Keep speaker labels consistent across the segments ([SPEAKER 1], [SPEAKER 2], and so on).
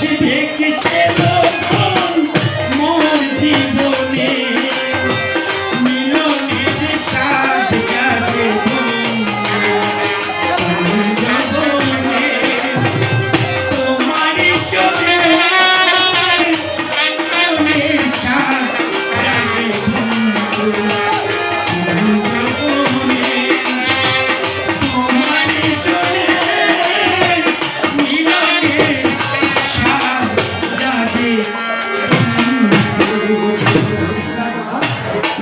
[SPEAKER 1] আসবে কিসে তখন মোর জীবনে মিলনের সাথ যাবে জীবনে তোমার সঙ্গে মিলনের সাথ যাবে জীবনে তোমার সঙ্গে মিলনের সাথ যাবে।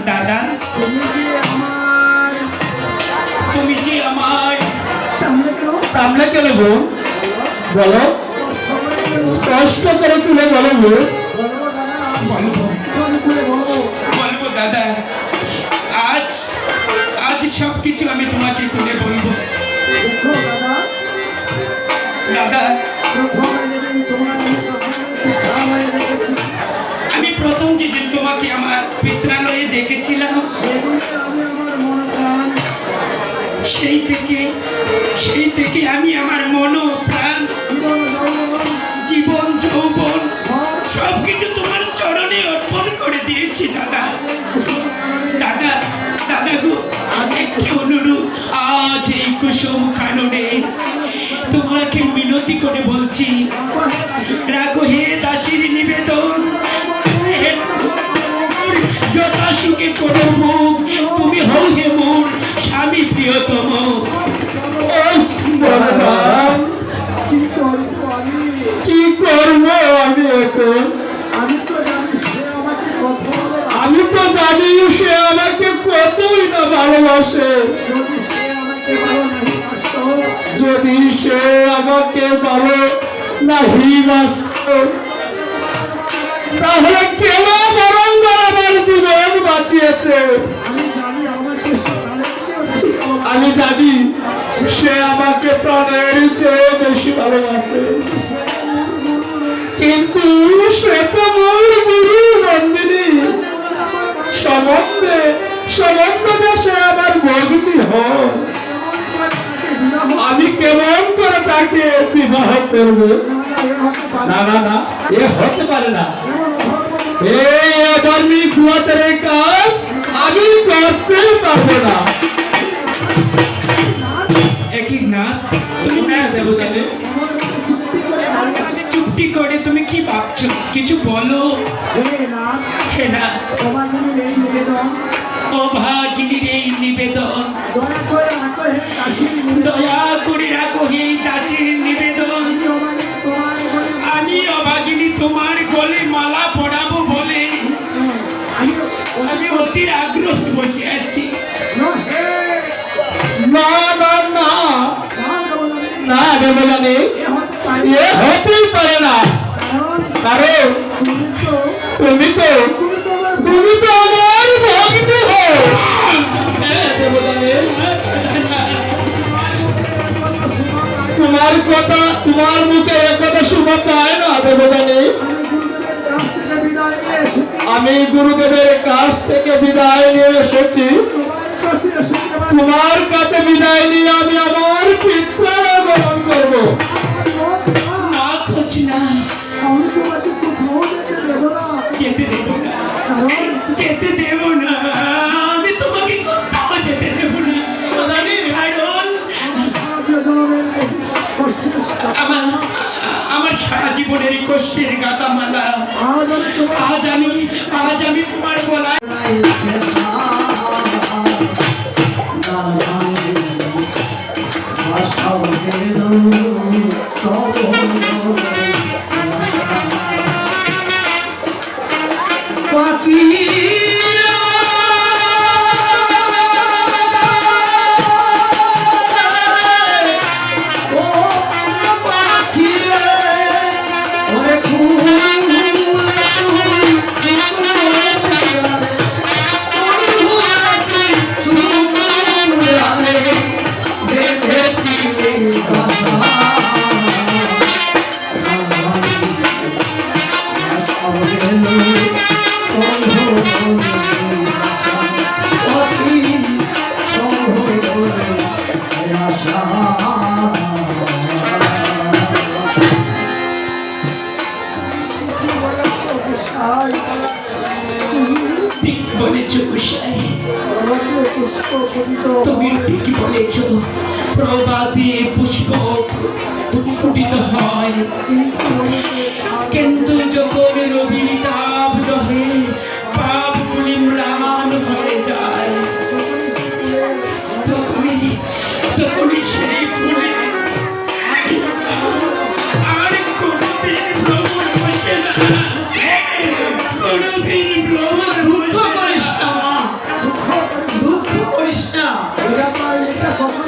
[SPEAKER 1] দাদা তুমি যে আমার
[SPEAKER 2] তামলে কেন গো বলো স্পষ্ট করে তুলে বলো গো
[SPEAKER 1] বলবো দাদা, আজ আজ সবকিছু আমি তোমাকে খুলে বলবো। দাদা আমি প্রথম যেদিন তোমাকে আমার পিত্রালয়ে দেখেছিলাম সেই থেকে আমি আমার মন প্রাণ জীবন যৌবন সবকিছু তোমার চরণে অর্পণ করে দিয়েছি দাদা। দাদা দাদা গো, একটি অনুরোধ, আজ এই কুসুম কাননে তোমাকে মিনতি করে বলছি, রাখো হে দাসীর নিবেদন, যথা সুখে করো মুখ, তুমি হও হে মোর স্বামী প্রিয়তম।
[SPEAKER 2] কি করবো আমি এখন? আমি তো জানি সে আমাকে কতই না ভালোবাসে। যদি সে আমাকে ভালো নাহি বাসত তাহলে কেন বরংবার আমার জীবন বাঁচিয়েছে? আমি জানি সে আমাকে প্রাণের চেয়ে বেশি ভালোবাসে, কিন্তু সে তো মূল গুরু নন্দিনী। সম্বন্ধে সে আমার ভগ্নী হয়, আমি কেমন করে তাকে বিবাহ করব? না না না, এ হতে পারে না। এই অধার্মিক গোচরের কাজ আমি করতে পারবো না।
[SPEAKER 1] একই না, তুমি চুপটি করে তুমি কি ভাবছো? কিছু বলো। হে না, ও ভাগিনীর এই নিবেদন, দয়া করে রাখো হে দাসীর নিবেদন। আমি অভাগিনী তোমার গলে মালা পরাবো বলে আমি অতির আগ্রহ বসে আছি।
[SPEAKER 2] না না না না দেবযানী, এ হতেই পারে না। কারণ তুমি তো আমার ভগ্নী হও। তোমার কথা, তোমার মুখে একথা শোভা পায় না দেবযানী। আমি গুরুদেবের কাছ থেকে বিদায় নিয়ে এসেছি, তোমার কাছে বিদায় নিয়ে আমি আমার পিতৃালয় গ্রহণ করবো।
[SPEAKER 1] না খোঁজ না, যেতে দেব না, যেতে দেব না, আমি তোমাকে কোথাও যেতে দেব না। কারণ আমার সারা জীবনের কষ্টের গাথামালা আজ আমি তোমার গলায়
[SPEAKER 3] তাই
[SPEAKER 1] ঠিক বলেছ গোসাই,
[SPEAKER 3] আমাকে পুষ্প ফুটিত
[SPEAKER 1] তুমি ঠিক বলেছ, প্রভাতে পুষ্প ফুটিত হয়, কিন্তু যখন রবির তাপ দহে পাপগুলি ম্লান হয়ে যায়, তখনই সেই ফুলে আর কোনদিন ভ্রমণ বসে না, কোনদিন ভ্রমণ
[SPEAKER 4] দুঃখ
[SPEAKER 1] বসে
[SPEAKER 4] করিস
[SPEAKER 1] না।
[SPEAKER 4] না মা, দুঃখ করিস না।
[SPEAKER 3] এটা কখন